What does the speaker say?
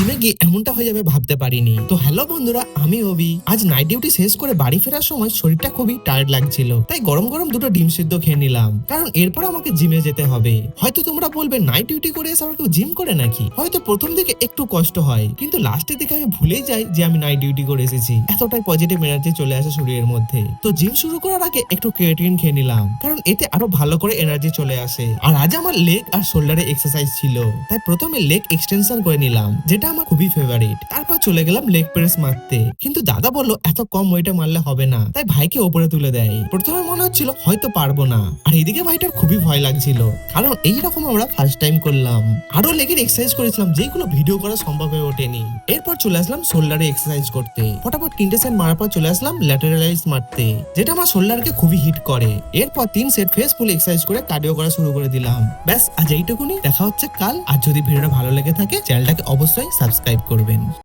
জিমে গিয়ে এমনটা হয়ে যাবে ভাবতে পারিনি। তো হ্যালো বন্ধুরা, আমি অভি। আজ নাইট ডিউটি শেষ করে বাড়ি ফেরার সময় শরীরটা খুবই টায়ার্ড লাগছিল, তাই গরম গরম দুটো ডিম সিদ্ধ খেয়ে নিলাম, কারণ এরপর আমাকে জিমে যেতে হবে। হয়তো তোমরা বলবে নাইট ডিউটি করে এসে আবার কেউ জিম করে নাকি। হয়তো প্রথম দিকে একটু কষ্ট হয়, কিন্তু লাস্টের দিকে আমি ভুলেই যাই যে আমি নাইট ডিউটি করে এসেছি। এতটাই পজিটিভ এনার্জি চলে আসে শরীরের মধ্যে। তো জিম শুরু করার আগে একটু ক্রিয়েটিন খেয়ে নিলাম, কারণ এতে আরো ভালো করে এনার্জি চলে আসে। আর আজ আমার লেগ আর শোল্ডারে এক্সারসাইজ ছিল, তাই প্রথমে লেগ এক্সটেনশন করে নিলাম, যেটা আমার খুবই ফেভারিট। তারপর চলে গেলাম লেগ প্রেস মারতে, কিন্তু দাদা বললো এত কম ওয়েটে মারলে হবে না, তাই ভাইকে ওপরে তুলে দেয়। প্রথমে মনে হচ্ছিল হয়তো পারবো না, আর এইদিকে ভাইটার খুবই ভয় লাগছিল, কারণ এইরকম আমরা ফার্স্ট টাইম করলাম। আরো লেগের এক্সারসাইজ করেছিলাম, যেগুলো ভিডিও করা সম্ভব হয়ে ওঠেনি। এরপর চলে আসলাম শোল্ডারে এক্সারসাইজ করতে। ফটাফট 3টে সেট মারার পর চলে আসলাম ল্যাটারালাইজ মারতে, যেটা আমার শোল্ডারকে খুবই হিট করে। এরপর 3 সেট ফেস ফুল এক্সারসাইজ করে কার্ডিও করা শুরু করে দিলাম। ব্যাস, আজ এইটুকুনি। দেখা হচ্ছে কাল। আর যদি ভিডিওটা ভালো লেগে থাকে চ্যানেলটাকে অবশ্যই সাবস্ক্রাইব করবেন।